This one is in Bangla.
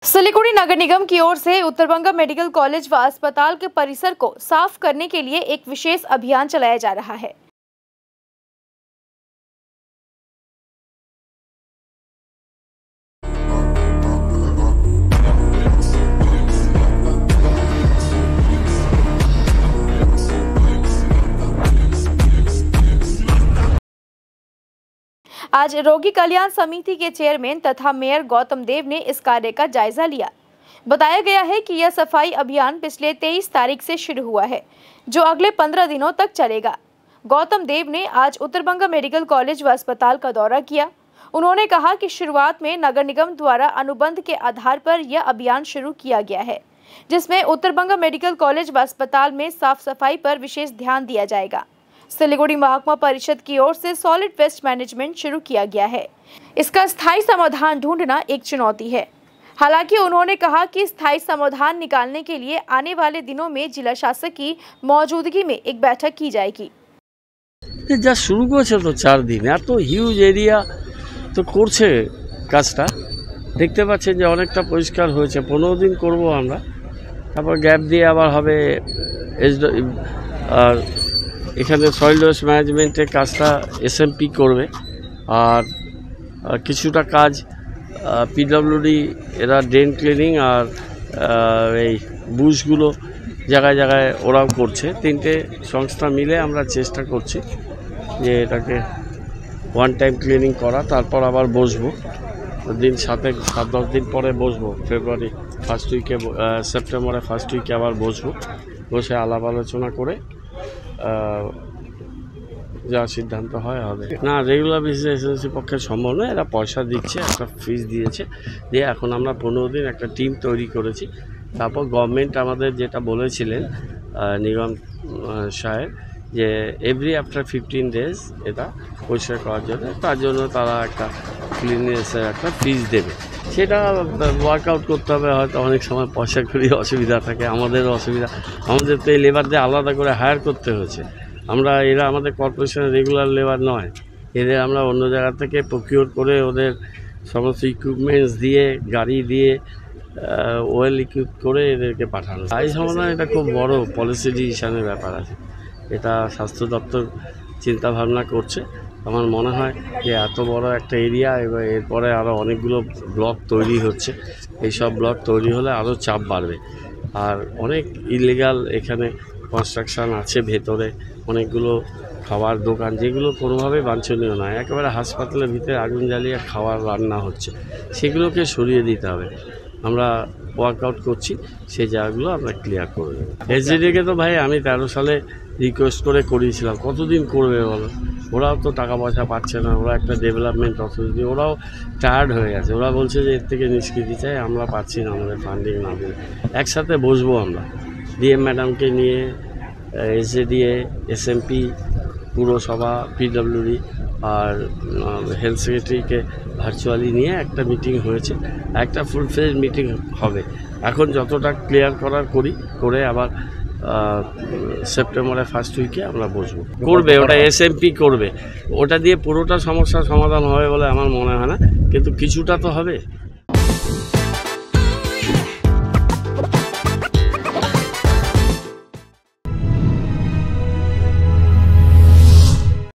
सिलीगुड़ी नगर निगम की ओर से उत्तरबंगा मेडिकल कॉलेज व अस्पताल के परिसर को साफ करने के लिए एक विशेष अभियान चलाया जा रहा है। आज रोगी कल्याण समिति के चेयरमैन तथा मेयर गौतम देव ने इस कार्य का जायजा लिया। बताया गया है कि यह सफाई अभियान पिछले 23 तारीख से शुरू हुआ है, जो अगले 15 दिनों तक चलेगा। गौतम देव ने आज उत्तरबंगा मेडिकल कॉलेज व अस्पताल का दौरा किया। उन्होंने कहा कि शुरुआत में नगर निगम द्वारा अनुबंध के आधार पर यह अभियान शुरू किया गया है, जिसमें उत्तरबंगा मेडिकल कॉलेज व अस्पताल में साफ सफाई पर विशेष ध्यान दिया जाएगा। सिलीगुड़ी महकमा परिषद की ओर से सॉलिड वेस्ट मैनेजमेंट शुरू किया गया है। इसका स्थायी समाधान ढूंढना एक चुनौती है। हालांकि उन्होंने कहा कि स्थायी समाधान निकालने के लिए आने वाले दिनों में जिला शासक की मौजूदगी में एक बैठक की जाएगी। যা শুরু করেছে তো 4 দিন এত হিউজ এরিয়া তো করছে কাজটা দেখতে পাচ্ছেন যে অনেকটা পরিষ্কার হয়েছে। 15 দিন করব আমরা, তারপর গ্যাপ দিয়ে আবার হবে। আর এখানে সয়েল ওয়েস্ট ম্যানেজমেন্টের কাজটা এসএমপি করবে, আর কিছুটা কাজ পিডব্লিউডি এরা ড্রেন ক্লিনিং আর এই বুশগুলো জায়গায় জায়গায় ওরাও করছে। 3টে সংস্থা মিলে আমরা চেষ্টা করছি যে এটাকে ওয়ান টাইম ক্লিনিং করা, তারপর আবার বসবো দিন 7-10 দিন পরে বসবো। ফেব্রুয়ারি ফার্স্ট উইকে, সেপ্টেম্বরে ফার্স্ট উইকে আবার বসবো, বসে আলাপ আলোচনা করে যা সিদ্ধান্ত হয় হবে। না, রেগুলার বেসিসে এসএসসি পক্ষে সম্ভব নয়। এরা পয়সা দিচ্ছে, একটা ফিস দিয়েছে, দিয়ে এখন আমরা 15 দিন একটা টিম তৈরি করেছি। তারপর গভর্নমেন্ট আমাদের যেটা বলেছিলেন নিগম সাহেব, যে এভরি আফটার 15 ডেজ এটা পরিষ্কার করার জন্য, তার জন্য তারা একটা ক্লিননেসের একটা ফিস দেবে। সেটা ওয়ার্কআউট করতে হবে। হয়তো অনেক সময় পয়সা করি অসুবিধা থাকে, আমাদেরও অসুবিধা। আমাদের তো এই লেবারদের আলাদা করে হায়ার করতে হয়েছে। এরা আমাদের কর্পোরেশনের রেগুলার লেবার নয়, এদের আমরা অন্য জায়গা থেকে প্রকিউর করে ওদের সমস্ত ইকুইপমেন্টস দিয়ে, গাড়ি দিয়ে ওয়েল ইকুইপ করে এদেরকে পাঠানো। এই সমাধান এটা খুব বড় পলিসি ডিসিশনের ব্যাপার আছে। এটা স্বাস্থ্য দপ্তর চিন্তাভাবনা করছে। আমার মনে হয় যে এত বড় একটা এরিয়া, এবার এরপরে আরও অনেকগুলো ব্লক তৈরি হচ্ছে। এইসব ব্লক তৈরি হলে আরও চাপ বাড়বে। আর অনেক ইলিগাল এখানে কনস্ট্রাকশান আছে ভেতরে, অনেকগুলো খাবার দোকান যেগুলো কোনোভাবেই বাঞ্ছনীয় নয়। একেবারে হাসপাতালের ভিতরে আগুন জ্বালিয়ে খাবার রান্না হচ্ছে, সেগুলোকে সরিয়ে দিতে হবে। আমরা ওয়ার্কআউট করছি, সেই জায়গাগুলো আমরা ক্লিয়ার করে দেবো। এসজিডিকে তো ভাই আমি 13 সালে রিকোয়েস্ট করে করিয়েছিলাম, কতদিন করবে বলো? ওরাও তো টাকা পয়সা পাচ্ছে না, ওরা একটা ডেভেলপমেন্ট অথরিটি, ওরাও টায়ার্ড হয়ে গেছে। ওরা বলছে যে এর থেকে নিষ্কৃতি চাই, আমরা পাচ্ছি না, আমাদের ফান্ডিং না দিলে। একসাথে বসবো আমরা, ডিএম ম্যাডামকে নিয়ে, এসজেডিএ, এসএমপি, পুরসভা, পিডব্লিউডি আর হেলথ সেক্রেটারিকে ভার্চুয়ালি নিয়ে একটা মিটিং হয়েছে। একটা ফুল ফ্লেজ মিটিং হবে। এখন যতটা ক্লিয়ার করার করে আবার সেপ্টেম্বরের ফার্স্ট উইকে আমরা বসবো। করবে ওটা এসএমপি করবে, ওটা দিয়ে পুরোটা সমস্যার সমাধান হবে বলে আমার মনে হয় না, কিন্তু কিছুটা তো হবে।